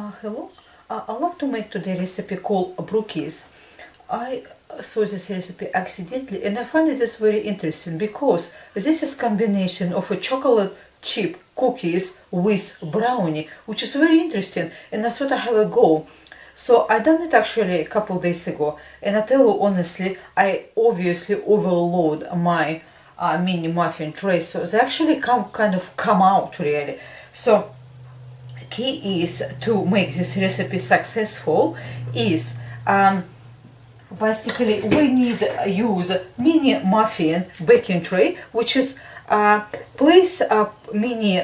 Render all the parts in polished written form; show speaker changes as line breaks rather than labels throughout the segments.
Hello, I love to make today recipe called brookies. I saw this recipe accidentally and I find it is very interesting because this is combination of a chocolate chip cookies with brownie, which is very interesting, and I thought I have a go. So I done it actually a couple days ago, and I tell you honestly, I obviously overload my mini muffin tray, so they actually kind of come out really. So key is to make this recipe successful is basically we need use mini muffin baking tray, which is place mini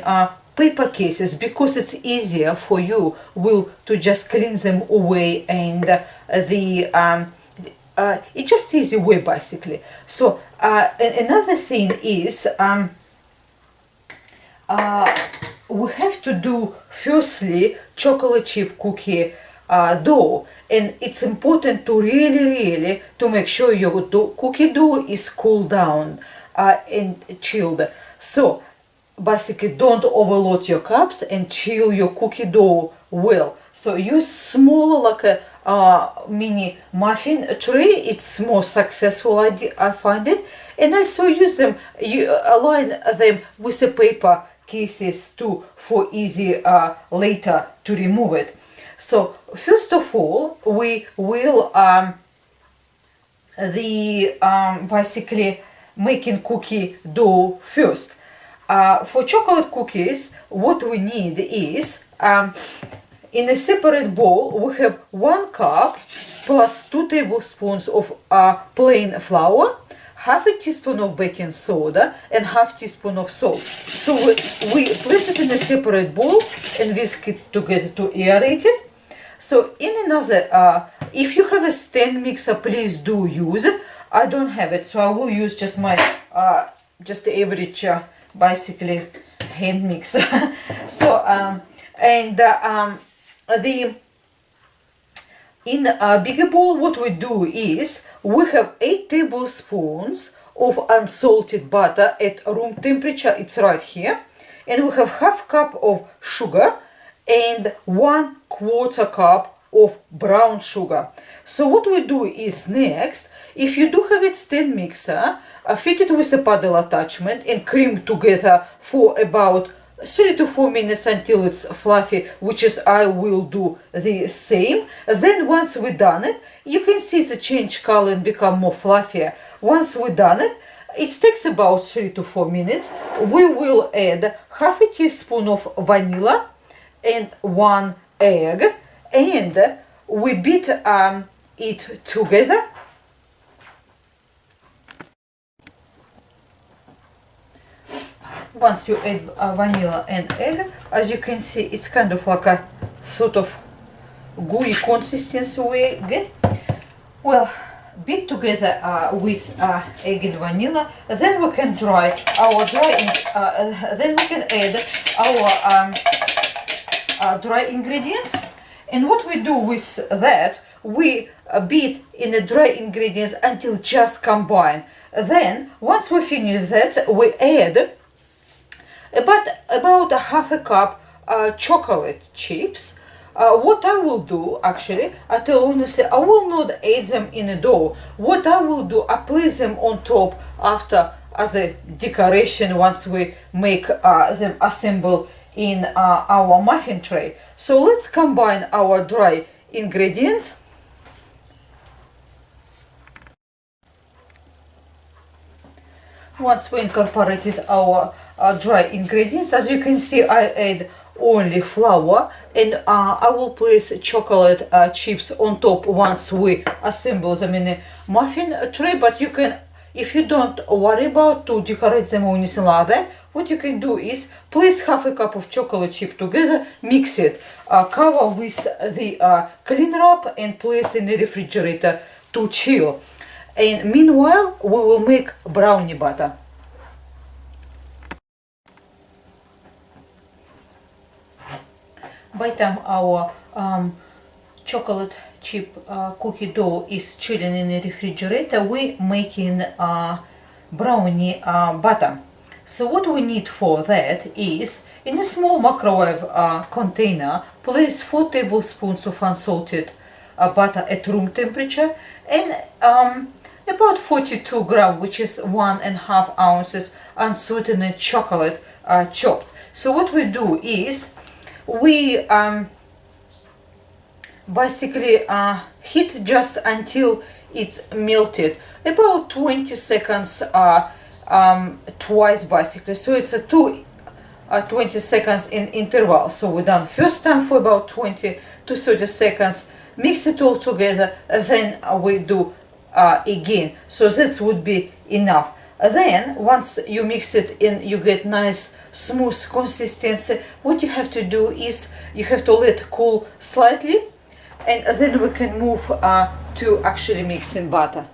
paper cases because it's easier for you will to just clean them away, and it's just easy way basically. So another thing is we have to do firstly chocolate chip cookie dough, and it's important to really to make sure your cookie dough is cooled down and chilled. So basically don't overload your cups and chill your cookie dough well. So use smaller like a mini muffin tray, it's more successful I find it, and also use them, you align them with the paper cases too for easy later to remove it. So first of all we will basically making cookie dough first. For chocolate cookies what we need is in a separate bowl we have 1 cup plus 2 tablespoons of plain flour, half a teaspoon of baking soda, and half teaspoon of salt. So we place it in a separate bowl and whisk it together to aerate it. So in another, if you have a stand mixer, please do use it. I don't have it, so I will use just my just the average basically hand mixer. So in a bigger bowl what we do is we have 8 tablespoons of unsalted butter at room temperature, it's right here, and we have half cup of sugar and 1/4 cup of brown sugar. So what we do is next, if you do have a stand mixer, fit it with a paddle attachment and cream together for about 3 to 4 minutes until it's fluffy, which is I will do the same. Then once we're done it, you can see the change color and become more fluffier. Once we're done it, it takes about 3 to 4 minutes. We will add half a teaspoon of vanilla and 1 egg, and we beat it together. Once you add vanilla and egg, as you can see, it's kind of like a sort of gooey consistency we get. Well, beat together with egg and vanilla. Then we can then we can add our dry ingredients. And what we do with that, we beat in the dry ingredients until just combine. Then once we finish that, we add about a half a cup chocolate chips. What I will do actually, I tell honestly, I will not add them in a dough. What I will do, I place them on top after as a decoration once we make them assemble in our muffin tray. So let's combine our dry ingredients. Once we incorporated our dry ingredients, as you can see, I add only flour, and I will place chocolate chips on top once we assemble them in a muffin tray. But you can, if you don't worry about to decorate them or anything like that, what you can do is place half a cup of chocolate chip together, mix it, cover with the cling wrap, and place in the refrigerator to chill. And meanwhile we will make brownie batter. By the time our chocolate chip cookie dough is chilling in the refrigerator, we making brownie batter. So what we need for that is, in a small microwave container, place 4 tablespoons of unsalted butter at room temperature, and about 42 grams, which is 1.5 ounces unsweetened chocolate chopped. So what we do is we basically heat just until it's melted, about 20 seconds twice basically. So it's a 20 seconds in interval. So we done first time for about 20 to 30 seconds, mix it all together, then we do again. So this would be enough. Then once you mix it in, you get nice smooth consistency. What you have to do is you have to let it cool slightly, and then we can move to actually mixing butter.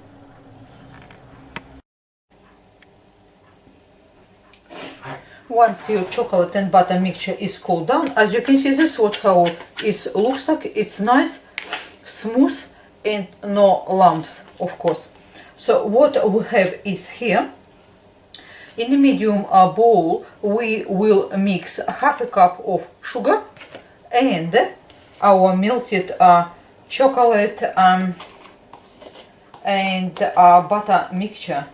Once your chocolate and butter mixture is cooled down, as you can see, this is how it looks like. It's nice, smooth, and no lumps, of course. So what we have is here, in a medium bowl, we will mix half a cup of sugar and our melted chocolate and butter mixture.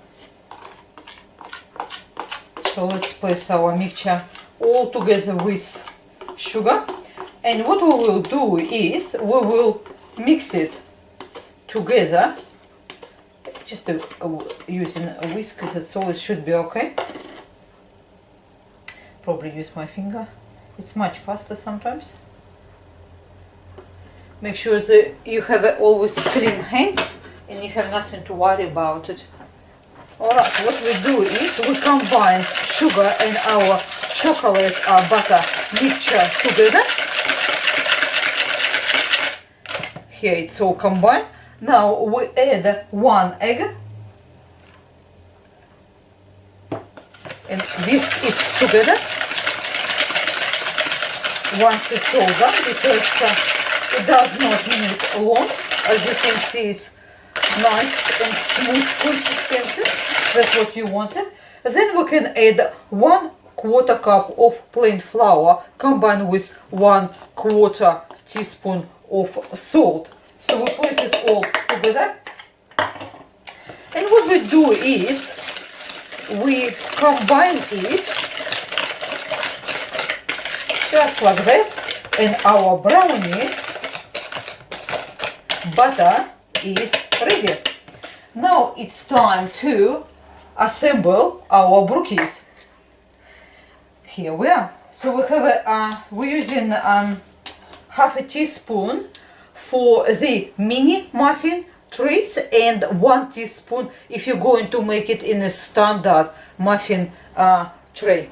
So let's place our mixture all together with sugar, and what we will do is we will mix it together, just using a whisk, that's all. It should be okay. Probably use my finger, it's much faster sometimes. Make sure that you have always clean hands and you have nothing to worry about it. Alright, what we do is we combine sugar and our chocolate butter mixture together. Here it's all combined. Now we add 1 egg and whisk it together. Once it's all done, because it does not need long. As you can see, it's nice and smooth consistency. That's what you wanted. Then we can add 1/4 cup of plain flour combined with 1/4 teaspoon of salt. So we place it all together. And what we do is we combine it just like that, and our brownie butter is ready. Now it's time to assemble our brookies. Here we are. So we have we're using half a teaspoon for the mini muffin trays and 1 teaspoon if you're going to make it in a standard muffin tray.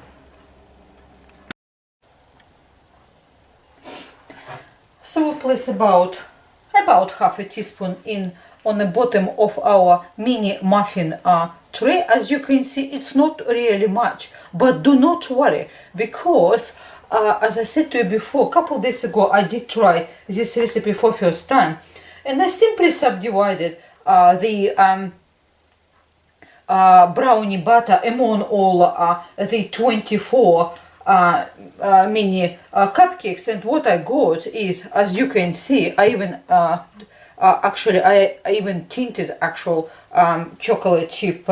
So we place about half a teaspoon on the bottom of our mini muffin tray. As you can see, it's not really much, but do not worry, because as I said to you before, a couple days ago I did try this recipe for first time, and I simply subdivided the brownie batter among all the 24 mini cupcakes, and what I got is, as you can see, I even actually I even tinted actual chocolate chip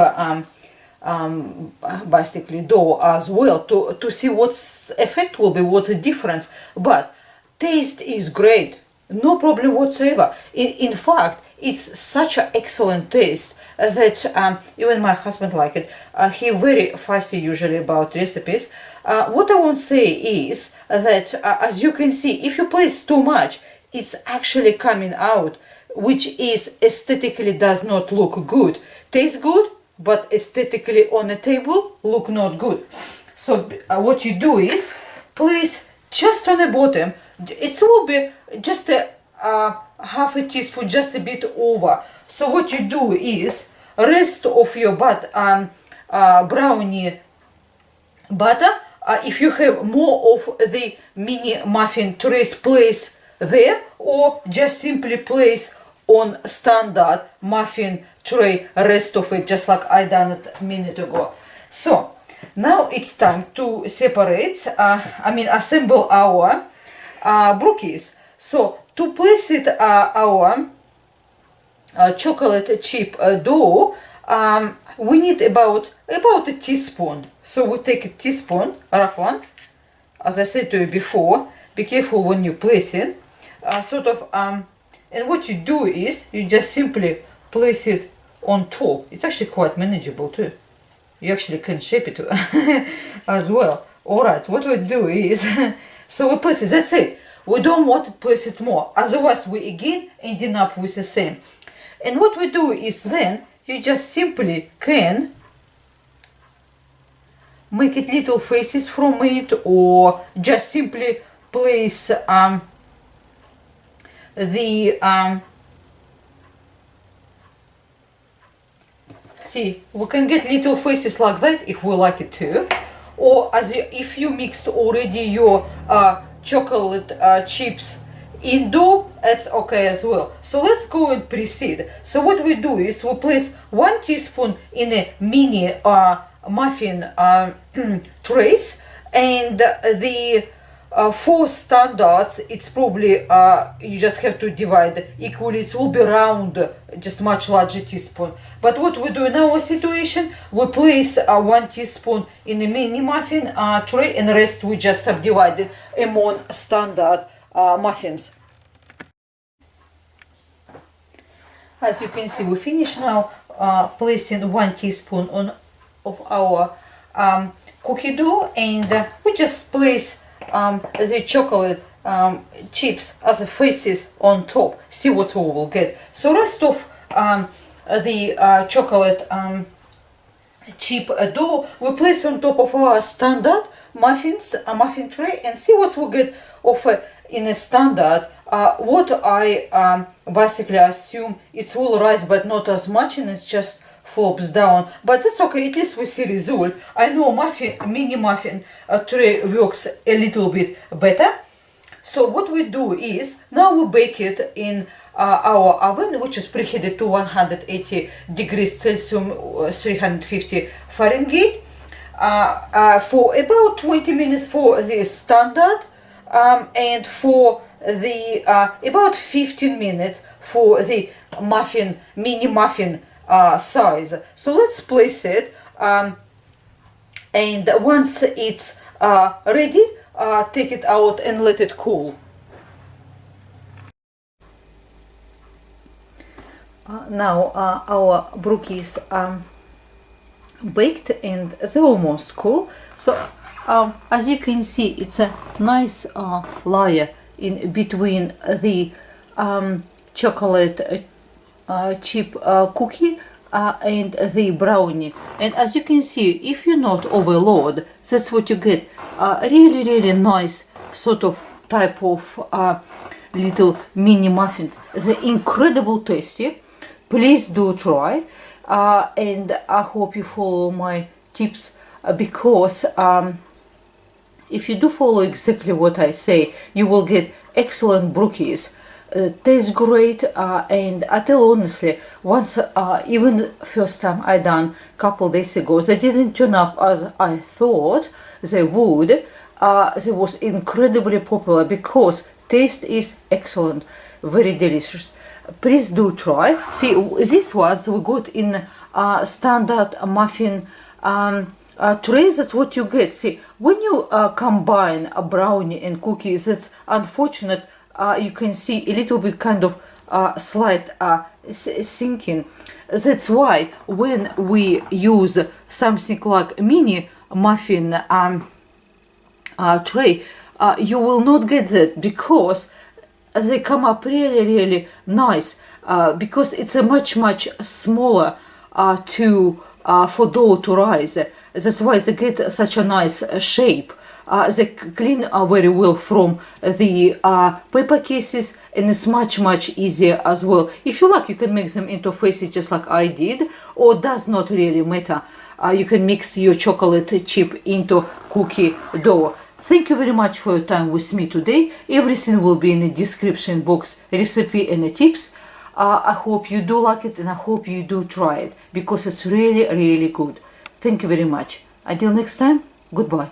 basically dough as well, to see what's effect will be, what's the difference. But taste is great, no problem whatsoever. In fact, it's such an excellent taste that even my husband liked it. He very fussy usually about recipes. What I want to say is that as you can see, if you place too much, it's actually coming out, which is aesthetically does not look good. Tastes good, but aesthetically on the table look not good. So what you do is place just on the bottom. It will be just a half a teaspoon, just a bit over. So what you do is rest of your brownie butter, if you have more of the mini muffin trays, place there, or just simply place on standard muffin tray rest of it, just like I done it a minute ago. So Now it's time to separate, assemble our brookies. So to place it our chocolate chip dough, we need about a teaspoon. So we take a teaspoon, rough one. As I said to you before, be careful when you place it. And what you do is you just simply place it on top. It's actually quite manageable too. You actually can shape it as well. Alright, what we do is, so we place it, that's it. We don't want to place it more, otherwise we again ending up with the same. And what we do is then, you just simply can make it little faces from it, or just simply place see, we can get little faces like that if we like it too. Or if you mixed already your chocolate chips in dough, that's okay as well. So let's go and proceed. So what we do is we place 1 teaspoon in a mini muffin trays, and the for standards, it's probably you just have to divide equally. It will be round, just much larger teaspoon. But what we do in our situation, we place 1 teaspoon in a mini muffin tray, and the rest we just subdivided among standard muffins. As you can see, we finish now placing 1 teaspoon of our cookie dough, and we just place the chocolate chips as faces on top. See what we will get. So rest of the chocolate chip dough we place on top of our standard muffin tray, and see what we get of in a standard. What I basically assume it will rise, but not as much, and it's just flops down, but that's okay. At least we see result. I know mini muffin tray works a little bit better. So what we do is now we bake it in our oven, which is preheated to 180 degrees Celsius, 350 Fahrenheit, for about 20 minutes for the standard, and for the about 15 minutes for the mini muffin size. So let's place it, and once it's ready, take it out and let it cool. Now our brookies are baked and they're almost cool. So as you can see, it's a nice layer in between the chocolate chip cookie and the brownie. And as you can see, if you not overload, that's what you get. Really nice sort of type of little mini muffins. They're incredible tasty. Please do try, and I hope you follow my tips, because if you do follow exactly what I say, you will get excellent brookies. Tastes great, and I tell honestly, once even first time I done couple days ago, they didn't turn up as I thought they would. They was incredibly popular because taste is excellent, very delicious. Please do try. See, these ones we got in standard muffin trays. That's what you get. See, when you combine a brownie and cookies, it's unfortunate. You can see a little bit kind of slight sinking. That's why when we use something like mini muffin tray, you will not get that, because they come up really nice, because it's a much smaller for dough to rise. That's why they get such a nice shape. They clean very well from the paper cases, and it's much easier as well. If you like, you can make them into faces just like I did, or does not really matter. You can mix your chocolate chip into cookie dough. Thank you very much for your time with me today. Everything will be in the description box, recipe and the tips. I hope you do like it, and I hope you do try it, because it's really good. Thank you very much. Until next time, goodbye.